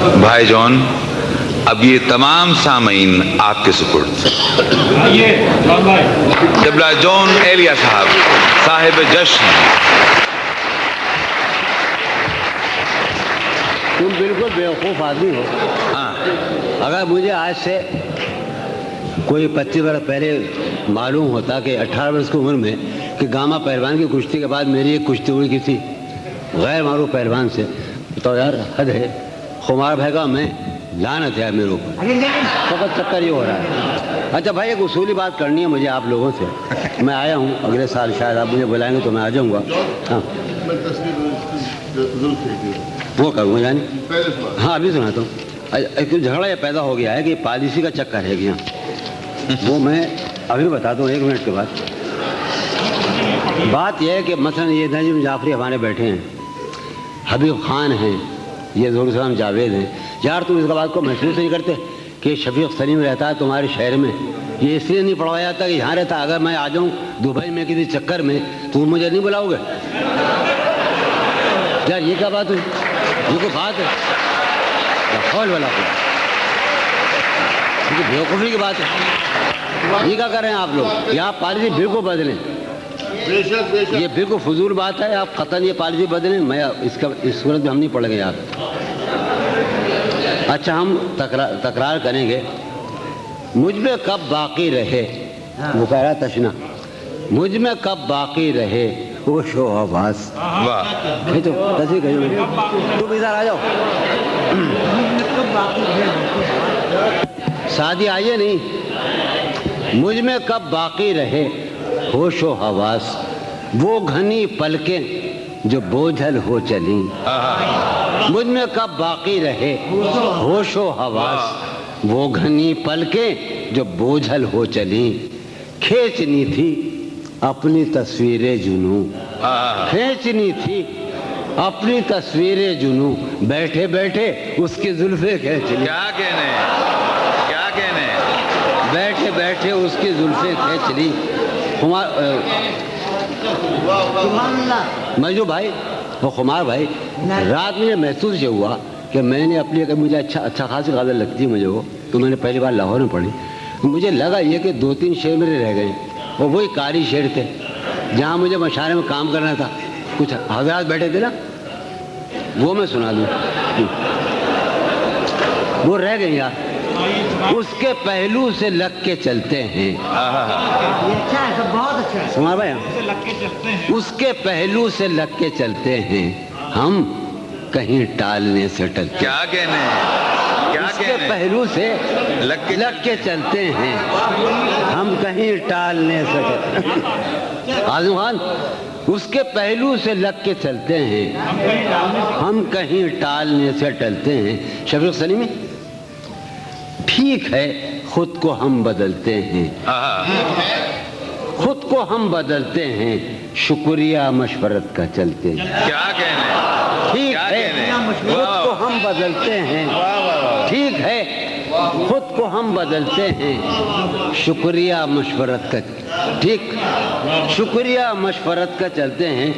بھائی جان اب یہ تمام سامعین آپ کے سپرد قبلہ جون ایلیا صاحب جشن. تم بالکل بیوقوف آدمی ہو. اگر مجھے آج سے کوئی 25 برس پہلے معلوم ہوتا کہ 18 برس کی عمر میں کہ گاما پہلوان کی کشتی کے بعد میری ایک کشتی ہوئی کسی غیر معروف پہلوان سے تو یار حد ہے. خمار بھیگا میں لعنت ہے میرے اوپر. فقط چکر یہ ہو رہا ہے. اچھا بھائی ایک اصولی بات کرنی ہے مجھے آپ لوگوں سے. میں آیا ہوں اگلے سال شاید آپ مجھے بلائیں گے تو میں آ جاؤں گا. ہاں وہ کروں گا یعنی ہاں ابھی سناتا ہوں. ایک جھگڑا یہ پیدا ہو گیا ہے کہ پالیسی کا چکر ہے گیا. وہ میں ابھی بتاتا ہوں 1 منٹ کے بعد. بات یہ ہے کہ مثلا یہ نجم جعفری ہمارے بیٹھے ہیں, حبیب خان ہیں, یہ ظہور السلام جاوید ہیں. یار تم اس کا بات کو محسوس نہیں کرتے کہ شفیق سلیم رہتا ہے تمہارے شہر میں؟ یہ اس لیے نہیں پڑھوایا جاتا کہ یہاں رہتا. اگر میں آ جاؤں دبئی میں کسی چکر میں تم مجھے نہیں بلاؤ گے یار؟ یہ کیا بات ہوئی؟ یہ کوئی بات ہے؟ خول والا بیوقوفی کی بات ہے. یہ کیا کر رہے ہیں آپ لوگ؟ یہ آپ پالیسی بالکل بدلیں. یہ بالکل فضول بات ہے. آپ قطعاً یہ پالیسی بدلیں. میں اس صورت میں ہم نہیں پڑھیں گے یار. اچھا ہم تکرار کریں گے. مجھ میں کب باقی رہے وہ کہہ رہا تشنا, مجھ میں کب باقی رہے وہ شو آواز. تو تم ادھر آ جاؤ. شادی آئیے نہیں. مجھ میں کب باقی رہے ہوش و حواس, وہ گھنی پلکیں جو بوجھل ہو چلیں. مجھ میں کب باقی رہے ہوش و حواس, وہ گھنی پلکیں جو بوجھل ہو چلیں. کھینچنی تھی اپنی تصویر جنوں, کھینچنی تھی اپنی تصویر جنوں, بیٹھے بیٹھے اس کی زلفیں کھینچ لی. کیا کہنے, کیا کہنے, بیٹھے بیٹھے اس کی زلفیں کھینچ لی. مجھو بھائی وہ خمار بھائی, رات میں محسوس یہ ہوا کہ میں نے اپنی, اگر مجھے اچھا خاصی غزل لگتی ہے مجھے وہ, تو میں نے پہلی بار لاہور میں پڑھی. مجھے لگا یہ کہ 2-3 شعر میرے رہ گئے اور وہی قاری شعر تھے جہاں مجھے مشاعرے میں کام کرنا تھا. کچھ حضرات بیٹھے تھے نا, وہ میں سنا دوں. وہ رہ گئے یار. اس کے پہلو سے لگ کے چلتے ہیں. سنا بھائی, اس کے پہلو سے لگ کے چلتے ہیں ہم, کہیں ٹالنے سے ٹلتے. کیا کہنے, کیا اس کے پہلو سے لگ کے چلتے ہیں ہم, کہیں ٹالنے سے ٹلتے. عاظم خان, اس کے پہلو سے لگ کے چلتے ہیں ہم, کہیں ٹالنے سے ٹلتے ہیں. شفیق سلیمی, ٹھیک ہے خود کو ہم بدلتے ہیں, خود کو ہم بدلتے ہیں, شکریہ مشورت کا چلتے ہیں. کیا کہنے, ٹھیک ہے خود کو ہم بدلتے ہیں, ٹھیک ہے خود کو ہم بدلتے ہیں, شکریہ مشورت کا, ٹھیک شکریہ مشورت کا چلتے ہیں.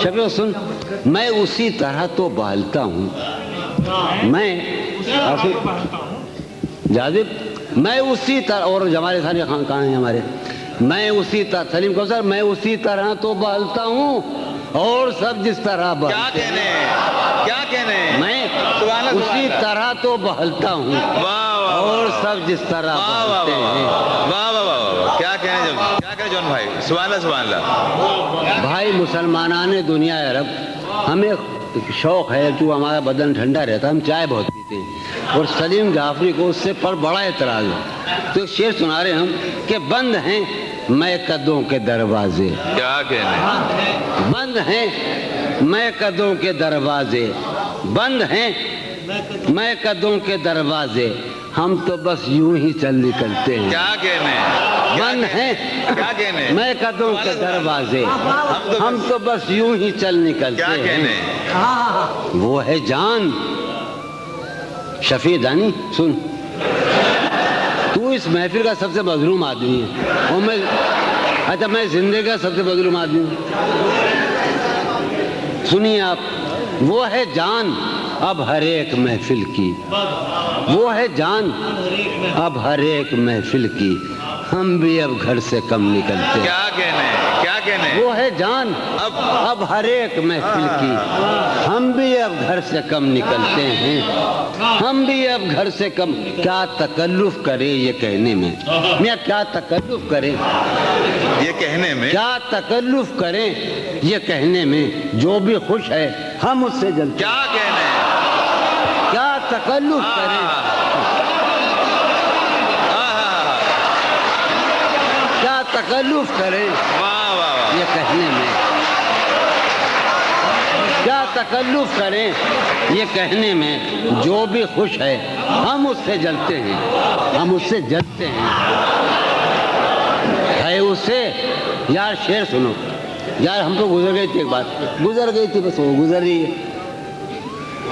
شفیق سن, میں اسی طرح تو بہلتا ہوں, میں جاذب, میں اسی طرح, اور ہمارے سارے خان کہاں ہیں ہمارے, میں اسی طرح, سلیم کوثر, میں اسی طرح تو بہلتا ہوں اور سب جس طرح کیا کہنے, کیا کہنے, میں اسی طرح تو بہلتا ہوں اور سب جس طرح بہلتے ہیں. واہ واہ واہ, کیا کہنے, کیا کہنے جون بھائی, سبحان اللہ سبحان اللہ. بھائی مسلمانان دنیا عرب, ہمیں شوق ہے جو ہمارا بدن ٹھنڈا رہتا ہے, ہم چائے بہت پیتے ہیں, اور سلیم جعفری کو اس سے پر بڑا اعتراض ہے. تو ایک شعر سنا رہے ہم کہ بند ہیں میں قدوں کے دروازے. کیا کہنے, بند ہیں میں قدوں کے دروازے, بند ہیں میں قدوں کے دروازے, ہم تو بس یوں ہی چل نکلتے ہیں. کیا کہنے, بند ہیں کیا کہنے, میں قدوں کے دروازے, ہم تو بس یوں ہی چل نکلتے کیا ہیں. کہنے, وہ ہے جان. شفیع دانی سن, تو اس محفل کا سب سے مظلوم آدمی ہے, اور میں, اچھا میں زندگی کا سب سے مظلوم آدمی ہوں. سنیے آپ, وہ ہے جان اب ہر ایک محفل کی، وہ ہے جان اب ہر ایک محفل کی، ہم بھی اب گھر سے کم نکلتے ہیں۔ کیا کہنے، کیا کہنے، وہ ہے جان اب ہر ایک محفل کی، ہم بھی اب گھر سے کم نکلتے ہیں، ہم بھی اب گھر سے کم۔ کیا تکلف کرے یہ کہنے میں، میاں کیا تکلف کرے یہ کہنے میں، کیا تکلف کریں یہ کہنے میں، جو بھی خوش ہے ہم اس سے جلتے ہیں۔ کیا کہنے، کیا تکلف کریں، کیا تکلف کریں واہ واہ واہ، یہ کہنے میں، کیا تکلف کریں یہ کہنے میں، جو بھی خوش ہے ہم اس سے جلتے ہیں، ہم اس سے جلتے ہیں۔ ہے اسے یار، شعر سنو یار، ہم تو گزر گئی تھی، ایک بات گزر گئی تھی، بس وہ گزر رہی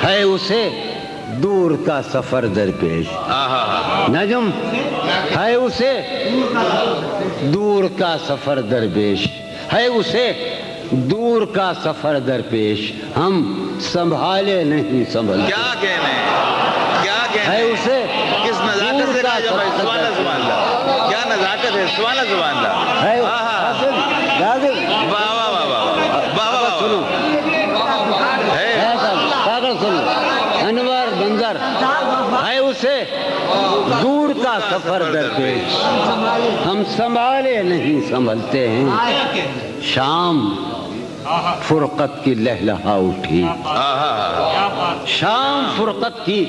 ہے اسے دور کا سفر درپیش، نجم ہے اسے دور کا سفر درپیش، ہے اسے دور کا سفر درپیش، ہم سنبھالے نہیں سنبھلتے۔ کیا کہنے، کیا کہنے، ہے اسے کس نزاکت سے کہا جو بھائی، سبحان اللہ سبحان اللہ، کیا نزاکت ہے، سبحان اللہ سبحان اللہ، ہے واہ واہ واہ واہ واہ واہ، سنو ہے پاگل سنو، انور بنظر ہے اسے دور کا سفر درپیش، ہم سنبھالے نہیں سنبھلتے ہیں۔ شام فرقت کی لہلہا اٹھی، شام فرقت کی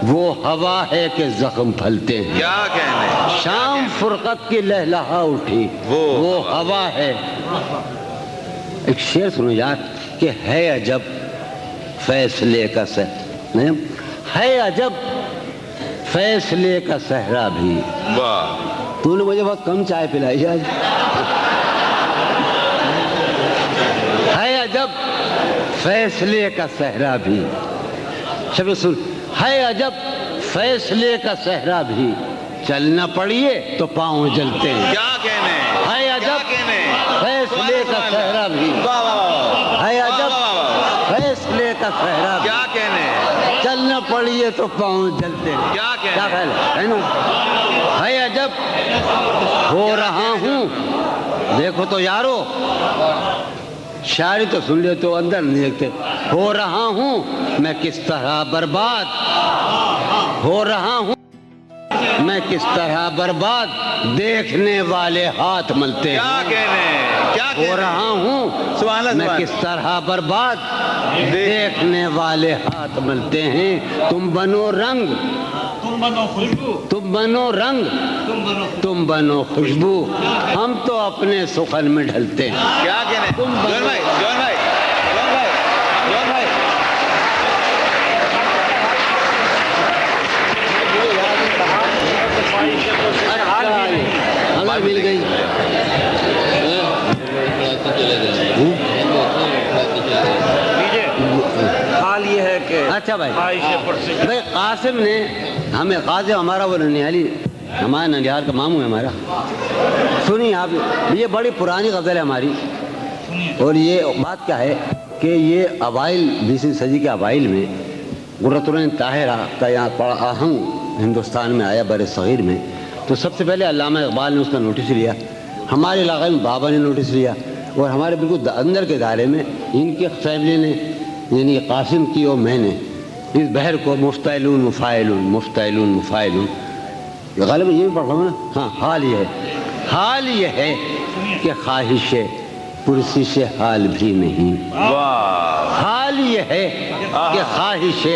وہ ہوا ہے کہ زخم پھلتے ہیں۔ کیا کہنے، شام فرقت کی لہلہا اٹھی وہ ہوا ہے۔ ایک شعر سنو یار کہ ہے عجب فیصلے کا ہے عجب فیصلے کا صحرا بھی۔ واہ، تو نے مجھے بہت کم چائے پلائی آج۔ ہے عجب فیصلے کا صحرا بھی، شب سن، ہے عجب فیصلے کا صحرا بھی، چلنا پڑیے تو پاؤں جلتے ہیں۔ کیا کہنے، ہے عجب فیصلے کا صحرا بھی، واہ واہ واہ، ہے عجب فیصلے کا صحرا بھی، کیا کہنے، چلنا پڑیے تو پاؤں جلتے ہیں۔ کیا کہنے، کیا خیال ہے نا؟ ہے عجب ہو رہا ہوں، دیکھو تو یارو، شاعری تو سن لے تو اندر نہیں دیکھتے۔ ہو رہا ہوں میں کس طرح برباد، ہو رہا ہوں میں کس طرح برباد، دیکھنے والے ہاتھ ملتے ہیں۔ کیا کہنے، کیا کہنے، ہو رہا ہوں سبحان اللہ میں سبحان کس طرح برباد، دیکھنے والے ہاتھ ملتے ہیں۔ تم بنو رنگ، تم بنو خوشبو، تم بنو رنگ، تم بنو خوشبو، ہم تو اپنے سخن میں ڈھلتے ہیں۔ کیا کہنے، جون بھائی، جون بھائی، جون بھائی، جون بھائی، ہمیں مل گئی۔ حال یہ ہے کہ اچھا بھائی، عائشہ پر سے بھائی قاسم نے ہمیں، قاسم ہمارا وہ ننیالی، ہمارا ننیال کا ماموں ہے ہمارا، سنیے آپ، یہ بڑی پرانی غزل ہے ہماری، اور یہ بات کیا ہے کہ یہ اوائل 20ویں صدی کے اوائل میں قرۃ العین طاہرہ کا یہاں بڑا اہم ہندوستان میں آیا، بر صغیر میں، تو سب سے پہلے علامہ اقبال نے اس کا نوٹس لیا، ہمارے علاقے میں بابا نے نوٹس لیا، اور ہمارے بالکل اندر کے دائرے میں ان کی فیملی نے، یعنی قاسم کی اور میں نے اس بحر کو مفتعلون مفاعلون مفتعلون مفاعلون، غالب یہ بھی پڑھ رہا ہوں نا، ہاں، حال یہ ہے کہ خواہش پرسش حال بھی نہیں، حال یہ ہے کہ خواہش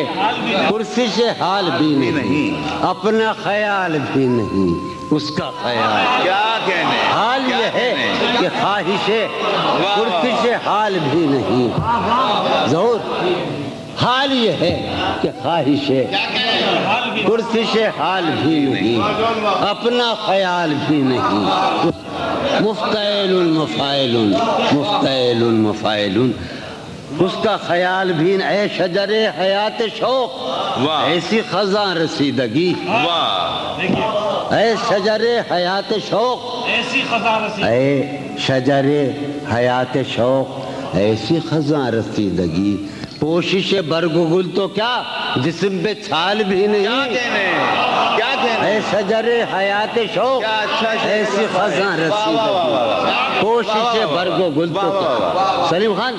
پرسش حال بھی نہیں، اپنا خیال بھی نہیں اس کا خیال۔ کیا کہنے، حال یہ ہے کہ خواہش پرسش حال بھی نہیں، ضرور حال یہ ہے کہ خواہش پرسش حال بھی نہیں، اپنا خیال بھی نہیں، مفتعل مفاعل مفتعل مفاعل، اس کا خیال بھی نہیں۔ اے شجر حیات شوق، ایسی خزاں رسیدگی، اے شجر حیات شوق، ایسی خزاں رسید، اے شجر حیات شوق، ایسی خزاں رسیدگی، کوشش برگ گل تو کیا جسم پہ چھال بھی کیا نہیں، کہنے کیا کہنے اے شجر حیات شوق کیا اچھا شعر، ایسی خزاں رسی واہ، واہ، واہ، واہ۔ کوشش برگ و گل تو واہ، واہ، واہ، کیا، سلیم خان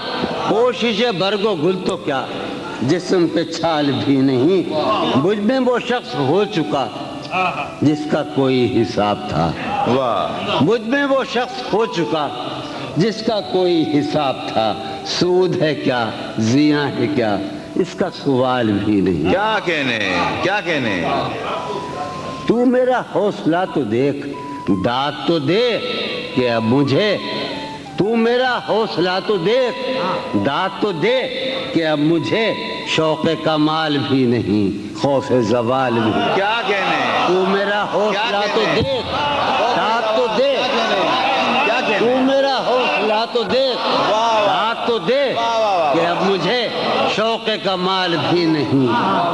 کوشش برگ و گل تو کیا جسم پہ چھال بھی نہیں، مجھ میں وہ شخص ہو چکا جس کا کوئی حساب تھا، واہ مجھ میں وہ شخص ہو چکا جس کا کوئی حساب تھا، سود ہے کیا زیاں ہے کیا اس کا سوال بھی نہیں، کیا کہنے کیا کہنے تو میرا حوصلہ تو دیکھ داد تو دے کہ اب مجھے، تو میرا حوصلہ تو دیکھ داد تو دے کہ اب مجھے شوق کمال بھی نہیں خوف زوال بھی، کیا کہنے تو میرا حوصلہ تو دیکھ داد تو دے، کیا تو کہنے میرا حوصلہ تو دیکھ واہ، داد تو دے واہ، واہ، واہ۔ کہ اب مجھے شوق کمال بھی نہیں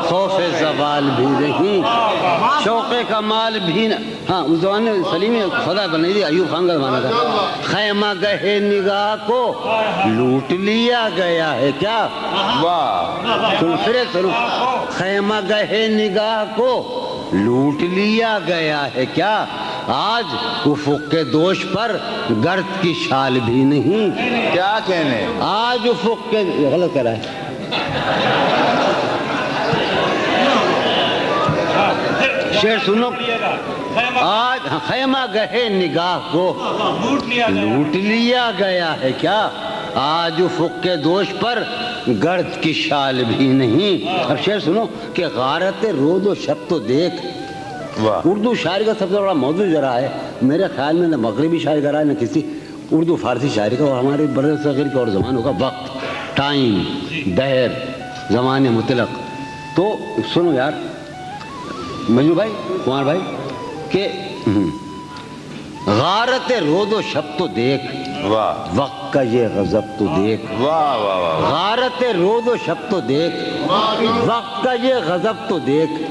خوف زوال بھی نہیں، شوق کمال بھی ہاں اس زمانے میں سلیم خدا بنائی تھی، ایوب خان کا زمانہ تھا، خیمہ گہے نگاہ کو لوٹ لیا گیا ہے کیا، واہ سنو پھر ایک سنو، خیمہ گہے نگاہ کو لوٹ لیا گیا ہے کیا، آج افق کے دوش پر گرد کی شال بھی نہیں، کیا کہنے آج افق کے غلط کر رہا ہے، شعر سنو، آج خیمہ گہے نگاہ کو لوٹ لیا گیا ہے کیا، آج افق کے دوش پر گرد کی شال بھی نہیں، اب شعر سنو کہ غارت رود و شب تو دیکھ، واہ اردو شاعری کا سب سے بڑا موضوع جو رہا ہے میرے خیال میں نہ مغربی شاعری کا رہا ہے نہ کسی اردو فارسی شاعری کا، اور ہمارے بر صغیر کے اور زمانوں کا وقت ٹائم دہر زمان مطلق، تو سنو یار منجو بھائی کمار بھائی کہ غارت رود و شب تو دیکھ واہ وقت کا یہ غضب تو دیکھ، واہ واہ واہ غارت رود و شب تو دیکھ وقت کا یہ غضب تو دیکھ،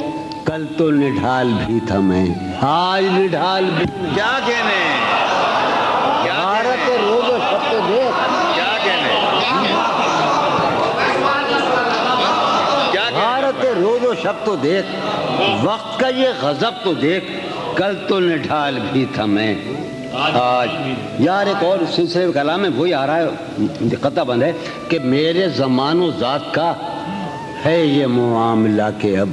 کل تو نڈھال بھی تھا میں آج نڈھال بھی نہیں، کیا کہنے کیا غارت کہنے رود و شب تو دیکھ کیا کہنے کیا کہنے غارت رود و شب تو دیکھ وقت کا یہ غضب تو دیکھ، کل تو نڈھال بھی تھا میں آج، یار ایک اور سلسلے کلام میں وہی آ رہا ہے قطع بند ہے کہ میرے زمان و ذات کا ہے یہ معاملہ کہ اب،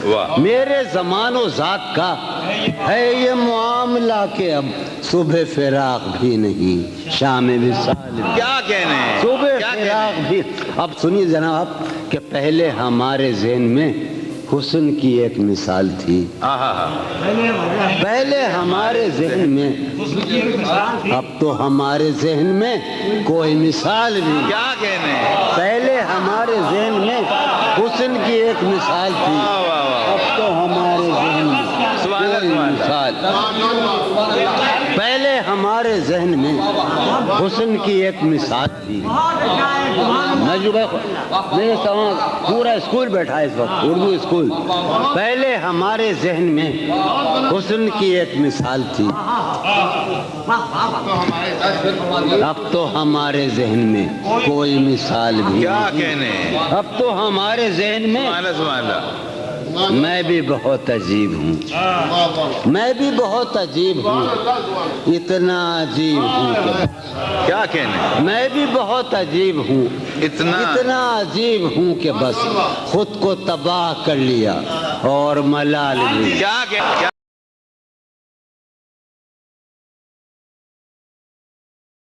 واہ میرے زمان و ذات کا ہے یہ معاملہ کہ اب صبح فراق بھی نہیں شام وصال بھی، کیا کہنے صبح کیا فراق کہنے بھی، اب سنیے جناب کہ پہلے ہمارے ذہن میں حسن کی ایک مثال تھی، آہا پہلے ہمارے ذہن میں، اب تو ہمارے ذہن میں کوئی مثال نہیں، کیا کہنے پہلے ہمارے ذہن میں حسن کی ایک مثال تھی، واہ واہ واہ اب تو ہمارے ذہن میں سبحان اللہ، کوئی سبحان مثال، پہلے ہمارے ذہن میں حسن کی ایک مثال تھی، میرے ساتھ پورا اسکول بیٹھا ہے اس وقت اردو اسکول، پہلے ہمارے ذہن میں حسن کی ایک مثال تھی، اب تو ہمارے ذہن میں کوئی مثال بھی کیا نہیں، کہنے اب تو ہمارے ذہن میں سبحان اللہ سبحان اللہ میں بھی بہت عجیب ہوں، میں بھی بہت عجیب ہوں، اتنا عجیب ہوں کہ کیا کہنے میں بھی بہت عجیب ہوں، اتنا عجیب ہوں کہ بس خود کو تباہ کر لیا اور ملال بھی، کیا